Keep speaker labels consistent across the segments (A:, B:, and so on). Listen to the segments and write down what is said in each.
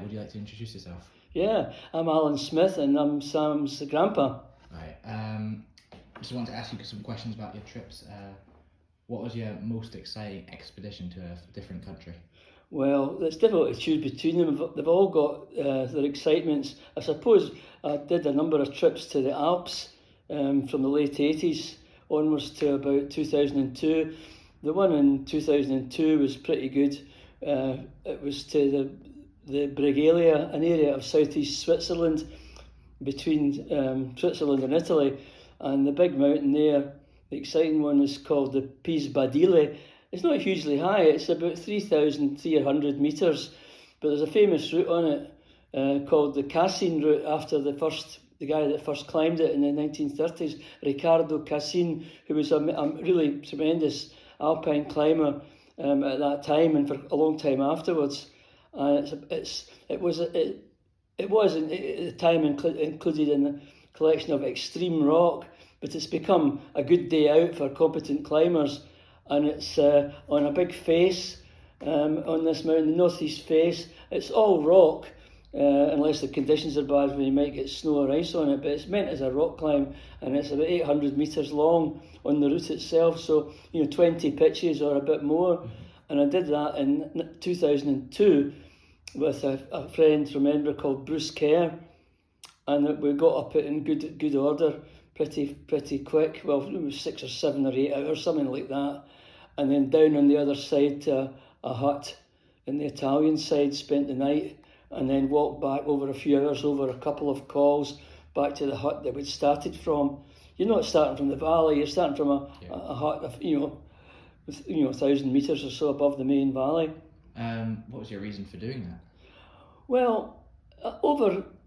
A: would you like to introduce yourself?
B: Yeah, I'm Alan Smith and I'm Sam's grandpa.
A: Right. Just want to ask you some questions about your trips. What was your most exciting expedition to a different country?
B: Well, it's difficult to choose between them. They've all got their excitements. I suppose I did a number of trips to the Alps from the late 80s onwards to about 2002. The one in 2002 was pretty good. It was to the Bregaglia, an area of southeast Switzerland, between Switzerland and Italy, and the big mountain there, the exciting one, is called the Piz Badile. It's not hugely high, it's about 3,300 metres, but there's a famous route on it called the Cassin route, after the guy that first climbed it in the 1930s, Riccardo Cassin, who was a really tremendous alpine climber at that time and for a long time afterwards. It was at the time included in the collection of extreme rock, but it's become a good day out for competent climbers, and it's on a big face on this mountain, the northeast face. It's all rock, unless the conditions are bad when you might get snow or ice on it, but it's meant as a rock climb, and it's about 800 metres long on the route itself, so 20 pitches or a bit more. And I did that in 2002 with a friend from Edinburgh called Bruce Kerr, and we got up it in good order pretty quick. Well, it was 6 or 7 or 8 hours, something like that, and then down on the other side to a hut in the Italian side, spent the night, and then walked back over a few hours, over a couple of calls, back to the hut that we'd started from. You're not starting from the valley, you're starting from a hut of 1,000 metres or so above the main valley.
A: What was your reason for doing that?
B: Well,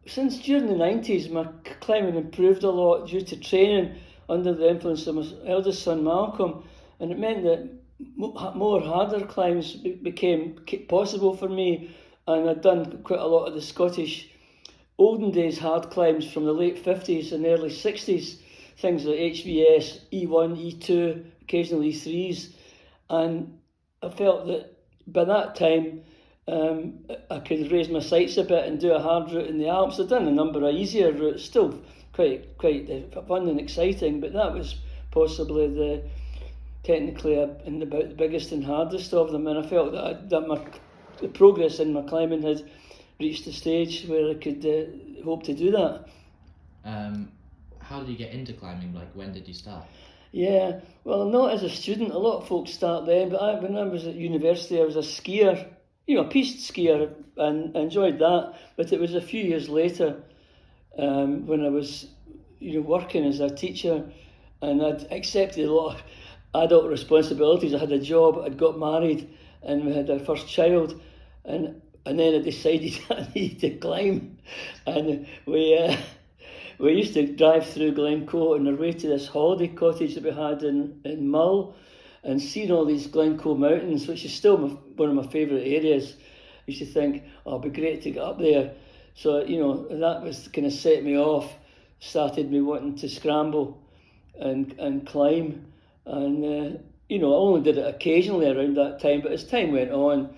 B: since during the 90s, my climbing improved a lot due to training under the influence of my eldest son Malcolm, and it meant that more harder climbs became possible for me, and I'd done quite a lot of the Scottish olden days hard climbs from the late 50s and early 60s, things like HVS, E1, E2, occasionally E3s, and I felt that by that time I could raise my sights a bit and do a hard route in the Alps. I'd done a number of easier routes, still quite fun and exciting, but that was possibly technically and about the biggest and hardest of them, and I felt that the progress in my climbing had reached a stage where I could hope to do that.
A: How did you get into climbing? Like, when did you start?
B: Yeah, well, not as a student. A lot of folks start then, but when I was at university, I was a skier, a piste skier, and enjoyed that. But it was a few years later when I was, working as a teacher, and I'd accepted a lot of adult responsibilities. I had a job, I'd got married, and we had our first child, and then I decided I needed to climb, and we used to drive through Glencoe on our way to this holiday cottage that we had in Mull, and seeing all these Glencoe mountains, which is still one of my favourite areas. I used to think, it'd be great to get up there. So, that was kind of set me off, started me wanting to scramble and climb. And, I only did it occasionally around that time, but as time went on,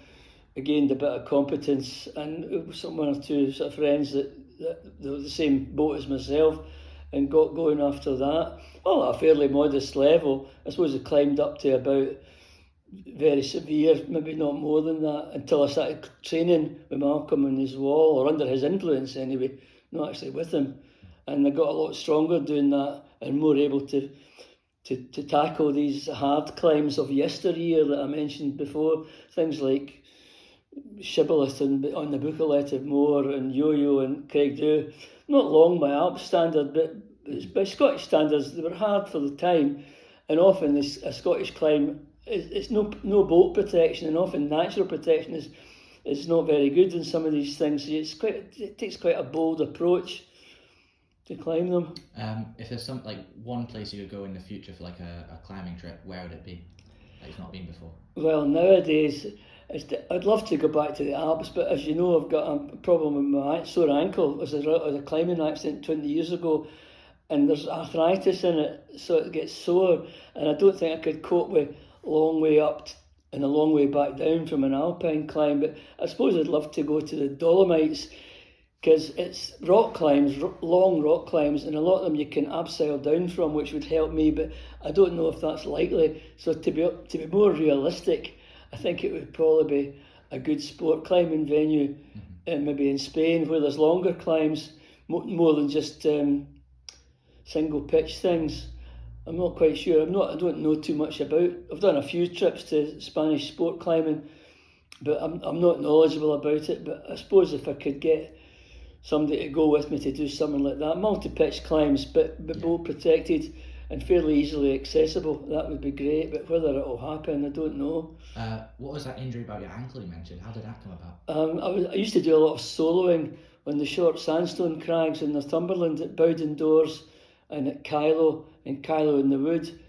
B: I gained a bit of competence, and it was one or two sort of friends that were the same boat as myself, and got going after that. All at a fairly modest level. I suppose I climbed up to about very severe, maybe not more than that, until I started training with Malcolm on his wall, or under his influence anyway, not actually with him. And I got a lot stronger doing that, and more able to tackle these hard climbs of yesteryear that I mentioned before, things like Shibboleth and on the Buccalette of Moor and Yo-Yo and Craigdhu. Not long by Alps standard, but by Scottish standards, they were hard for the time, and often a Scottish climb, it's no boat protection, and often natural protection is not very good in some of these things. So it takes quite a bold approach to climb them.
A: If there's one place you could go in the future for a climbing trip, where would it be that you've not been before?
B: Well, nowadays, I'd love to go back to the Alps, but as you know, I've got a problem with my sore ankle. It was a climbing accident 20 years ago, and there's arthritis in it, so it gets sore, and I don't think I could cope with a long way up and a long way back down from an alpine climb. But I suppose I'd love to go to the Dolomites, because it's rock climbs, long rock climbs, and a lot of them you can abseil down from, which would help me, but I don't know if that's likely. So to be more realistic, I think it would probably be a good sport climbing venue, maybe in Spain, where there's longer climbs, more than just single pitch things. I'm not quite sure. I don't know too much about. I've done a few trips to Spanish sport climbing, but I'm not knowledgeable about it. But I suppose if I could get somebody to go with me to do something like that, multi-pitch climbs, but both protected and fairly easily accessible, that would be great. But whether it will happen, I don't know.
A: What was that injury about your ankle you mentioned? How did that come about?
B: I used to do a lot of soloing on the short sandstone crags in Northumberland, at Bowden Doors and at Kylo in the Wood.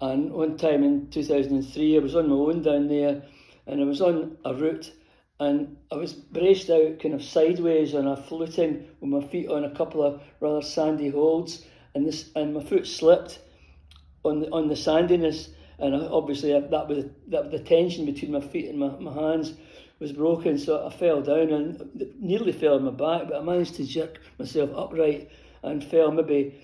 B: And one time in 2003, I was on my own down there, and I was on a route, and I was braced out kind of sideways on a fluting with my feet on a couple of rather sandy holds, and my foot slipped on the sandiness, and obviously that was the tension between my feet and my hands was broken, so I fell down and nearly fell on my back, but I managed to jerk myself upright and fell maybe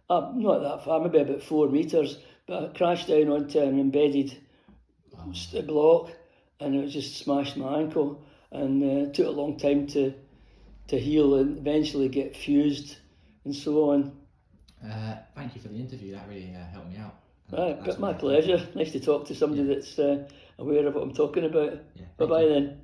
B: not that far, maybe about 4 meters, but I crashed down onto an embedded block, and it just smashed my ankle, and it took a long time to heal and eventually get fused and so on.
A: Thank you for the interview, that really helped me out.
B: Right, but my pleasure. Nice to talk to somebody that's aware of what I'm talking about.
A: Yeah,
B: Bye-bye then.